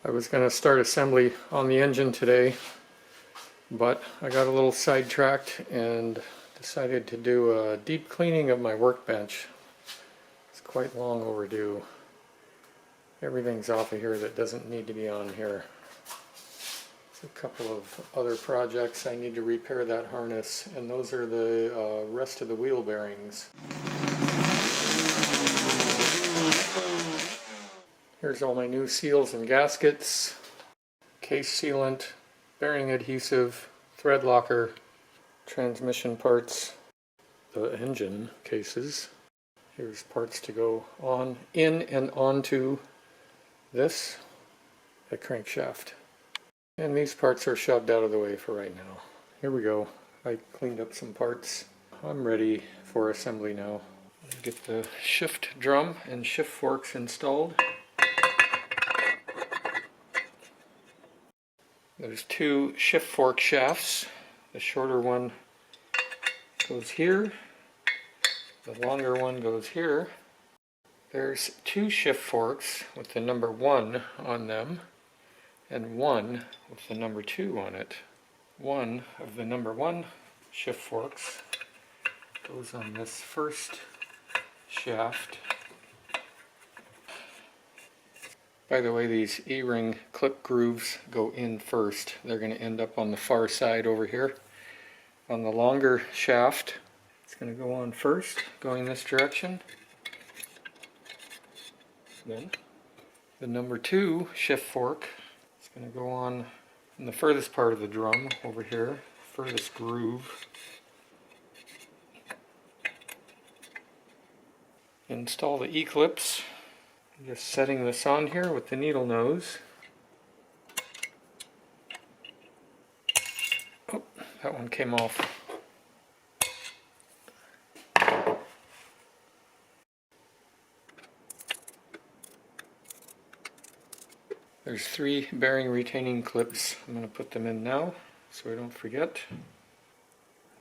I was going to start assembly on the engine today, but I got a little sidetracked and decided to do a deep cleaning of my workbench. It's quite long overdue. Everything's off of here that doesn't need to be on here. There's a couple of other projects. I need to repair that harness, and those are the rest of the wheel bearings. Here's all my new seals and gaskets, case sealant, bearing adhesive, thread locker, transmission parts, the engine cases. Here's parts to go on, in and onto this, the crankshaft. And these parts are shoved out of the way for right now. Here we go. I cleaned up some parts. I'm ready for assembly now. Get the shift drum and shift forks installed. There's two shift fork shafts. The shorter one goes here. The longer one goes here. There's two shift forks with the number 1 on them and one with the number 2 on it. One of the number 1 shift forks goes on this first shaft. By the way, these E-ring clip grooves go in first. They're going to end up on the far side over here. On the longer shaft, it's going to go on first, going this direction. Then the number 2 shift fork is going to go on in the furthest part of the drum over here, furthest groove. Install the E-clips. Just setting this on here with the needle nose. Oh, that one came off. There's 3 bearing retaining clips. I'm going to put them in now so I don't forget.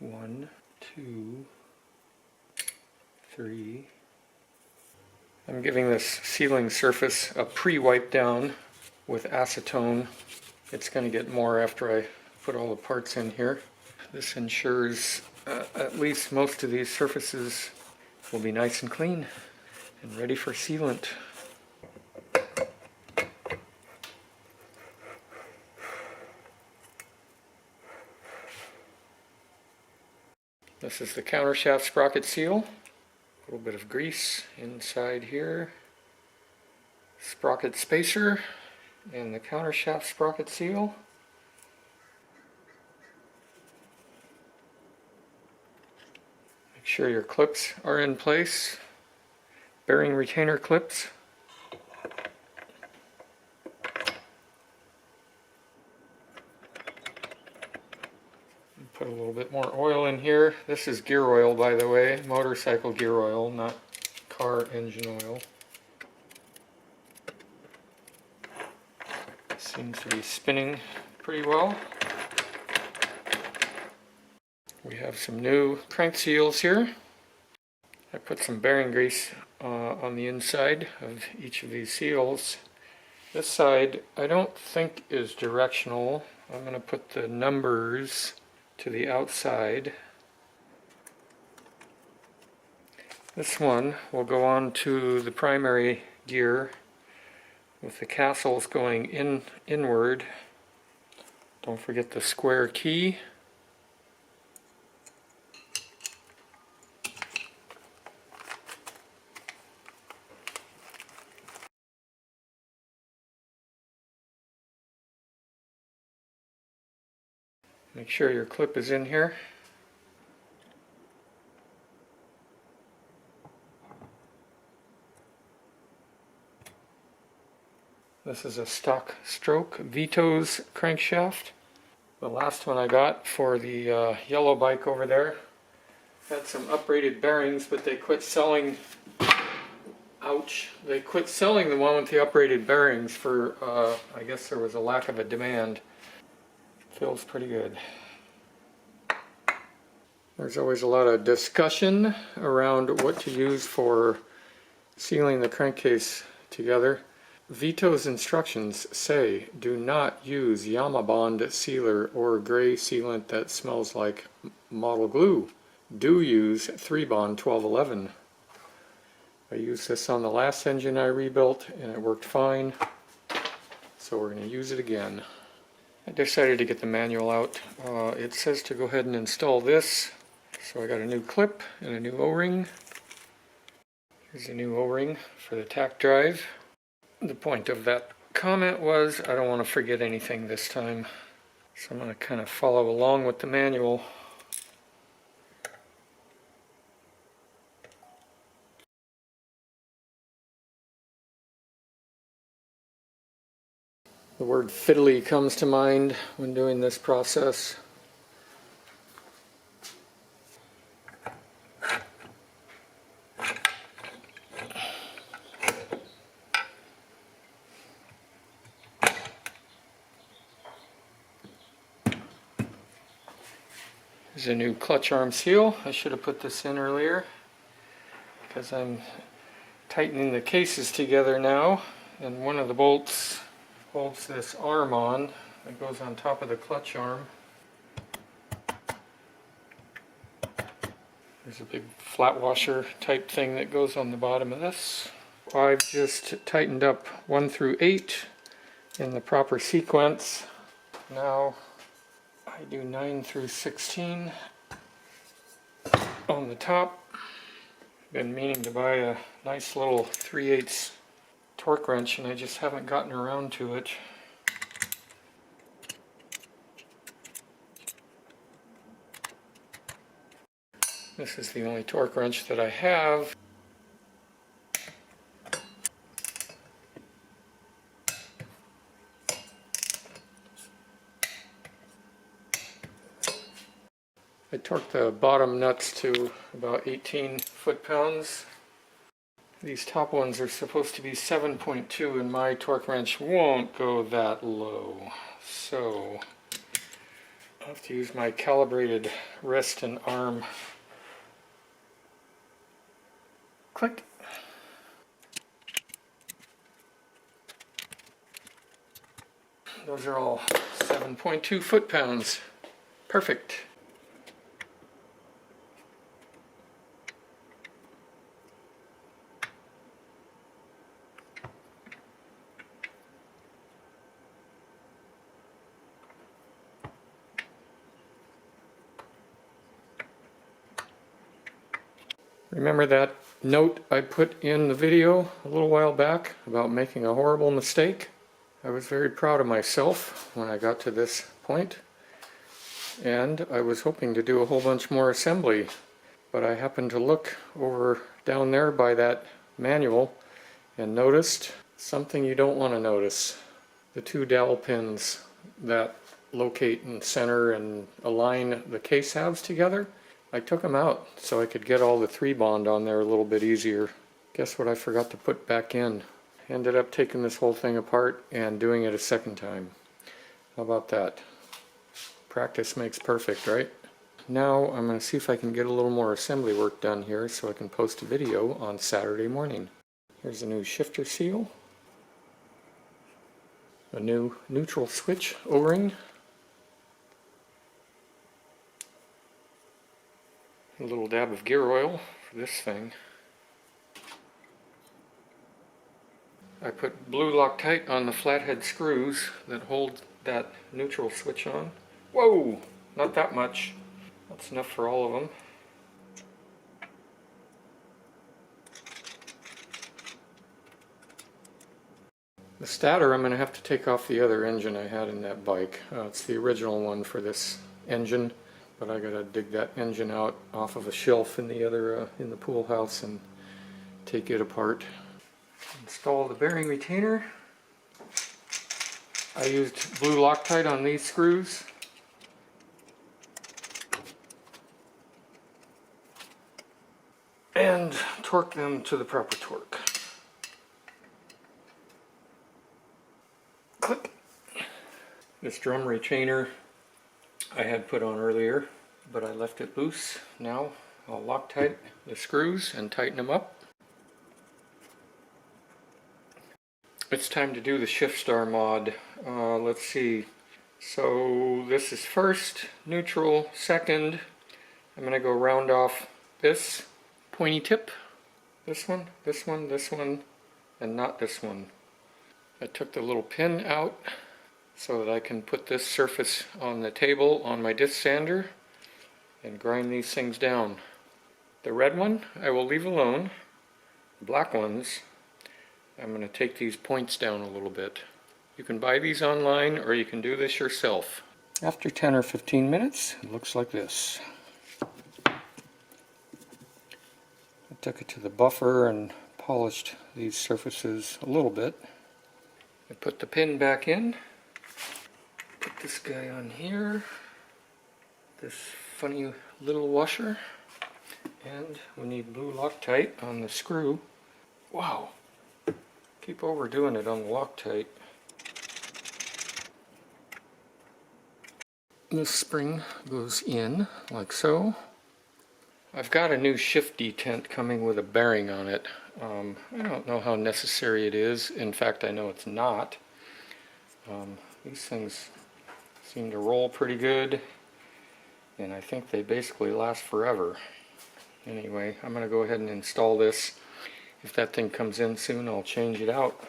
1, 2, 3. I'm giving this sealing surface a pre-wipe down with acetone. It's going to get more after I put all the parts in here. This ensures at least most of these surfaces will be nice and clean and ready for sealant. This is the countershaft sprocket seal. A little bit of grease inside here. Sprocket spacer and the countershaft sprocket seal. Make sure your clips are in place. Bearing retainer clips. Put a little bit more oil in here. This is gear oil, by the way, motorcycle gear oil, not car engine oil. Seems to be spinning pretty well. We have some new crank seals here. I put some bearing grease on the inside of each of these seals. This side I don't think is directional. I'm going to put the numbers to the outside. This one will go on to the primary gear with the castles going inward. Don't forget the square key. Make sure your clip is in here. This is a stock stroke Vito's crankshaft. The last one I got for the yellow bike over there had some uprated bearings, but they quit selling. Ouch! They quit selling the one with the uprated bearings for I guess there was a lack of a demand. Feels pretty good. There's always a lot of discussion around what to use for sealing the crankcase together. Vito's instructions say do not use Yamabond sealer or gray sealant that smells like model glue. Do use 3-bond 1211. I used this on the last engine I rebuilt and it worked fine, so we're going to use it again. I decided to get the manual out. It says to go ahead and install this, so I got a new clip and a new O-ring. Here's a new O-ring for the tack drive. The point of that comment was I don't want to forget anything this time, so I'm going to kind of follow along with the manual. The word fiddly comes to mind when doing this process. There's a new clutch arm seal. I should have put this in earlier because I'm tightening the cases together now, and one of the bolts holds this arm on that goes on top of the clutch arm. There's a big flat washer type thing that goes on the bottom of this. I've just tightened up 1 through 8 in the proper sequence. Now I do 9 through 16 on the top. Been meaning to buy a nice little 3/8 torque wrench and I just haven't gotten around to it. This is the only torque wrench that I have. I torqued the bottom nuts to about 18 foot-pounds. These top ones are supposed to be 7.2 and my torque wrench won't go that low. So I'll have to use my calibrated wrist and arm. Click. Those are all 7.2 foot-pounds. Perfect. Remember that note I put in the video a little while back about making a horrible mistake? I was very proud of myself when I got to this point, and I was hoping to do a whole bunch more assembly, but I happened to look over down there by that manual and noticed something you don't want to notice. The 2 dowel pins that locate and center and align the case halves together. I took them out so I could get all the 3-bond on there a little bit easier. Guess what I forgot to put back in? Ended up taking this whole thing apart and doing it a second time. How about that? Practice makes perfect, right? Now I'm going to see if I can get a little more assembly work done here so I can post a video on Saturday morning. Here's a new shifter seal. A new neutral switch O-ring. A little dab of gear oil for this thing. I put blue Loctite on the flathead screws that hold that neutral switch on. Whoa! Not that much. That's enough for all of them. The stator, I'm going to have to take off the other engine I had in that bike. It's the original one for this engine. But I gotta dig that engine out off of a shelf in the other in the pool house and take it apart. Install the bearing retainer. I used blue Loctite on these screws. And torque them to the proper torque. Click. This drum retainer I had put on earlier, but I left it loose. Now I'll Loctite the screws and tighten them up. It's time to do the shift star mod. Let's see. So this is first, neutral, second. I'm going to go round off this pointy tip. This one, this one, this one, and not this one. I took the little pin out so that I can put this surface on the table on my disc sander and grind these things down. The red one I will leave alone. The black ones, I'm going to take these points down a little bit. You can buy these online or you can do this yourself. After 10 or 15 minutes, it looks like this. I took it to the buffer and polished these surfaces a little bit. I put the pin back in. Put this guy on here. This funny little washer. And we need blue Loctite on the screw. Wow. Keep overdoing it on the Loctite. This spring goes in like so. I've got a new shift detent coming with a bearing on it. I don't know how necessary it is. In fact, I know it's not. These things seem to roll pretty good, and I think they basically last forever. Anyway, I'm going to go ahead and install this. If that thing comes in soon, I'll change it out.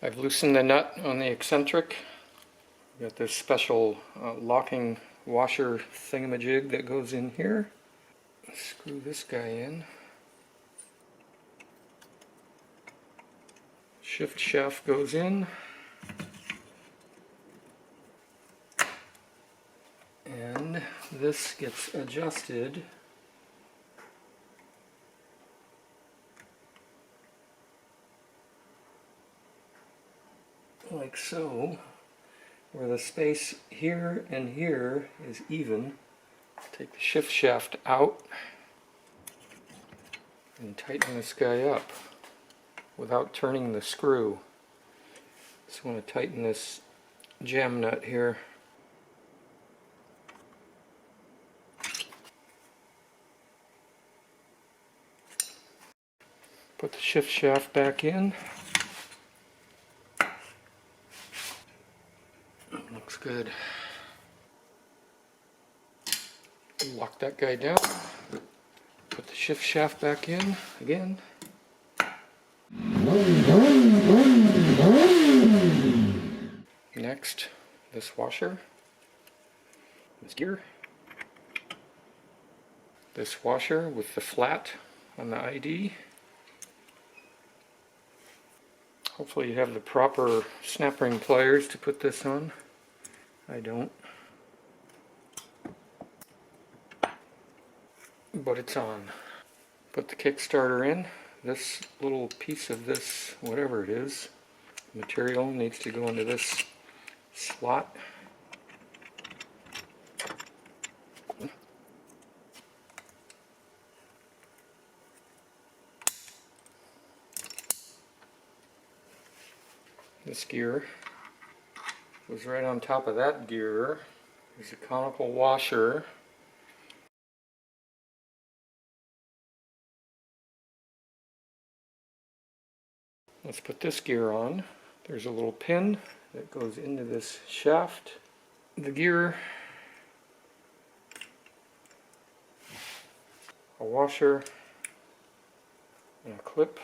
I've loosened the nut on the eccentric. Got this special locking washer thingamajig that goes in here. Screw this guy in. Shift shaft goes in. And this gets adjusted like so, where the space here and here is even. Take the shift shaft out and tighten this guy up without turning the screw. Just want to tighten this jam nut here. Put the shift shaft back in. Looks good. Lock that guy down. Put the shift shaft back in again. Next, this washer, this gear, this washer with the flat on the ID. Hopefully you have the proper snap ring pliers to put this on. I don't. But it's on. Put the kickstarter in. This little piece of this, whatever it is, material needs to go into this slot. This gear goes right on top of that gear. There's a conical washer. Let's put this gear on. There's a little pin that goes into this shaft. The gear, a washer, and a clip.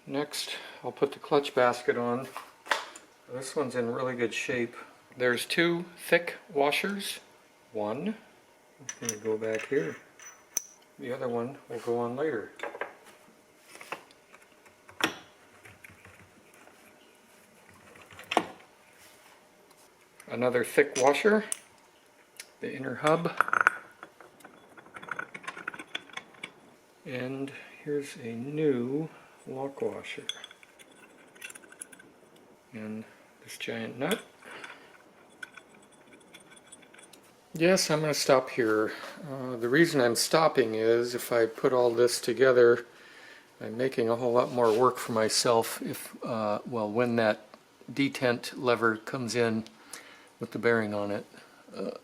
Next, I'll put the clutch basket on. This one's in really good shape. There's two thick washers. One is going to go back here. The other one will go on later. Another thick washer, the inner hub, and here's a new lock washer, and this giant nut. Yes, I'm going to stop here. The reason I'm stopping is if I put all this together, I'm making a whole lot more work for myself if, well, when that detent lever comes in with the bearing on it.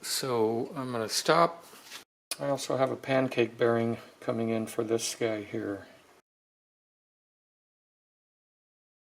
So I'm going to stop. I also have a Pancake bearing coming in for this guy here.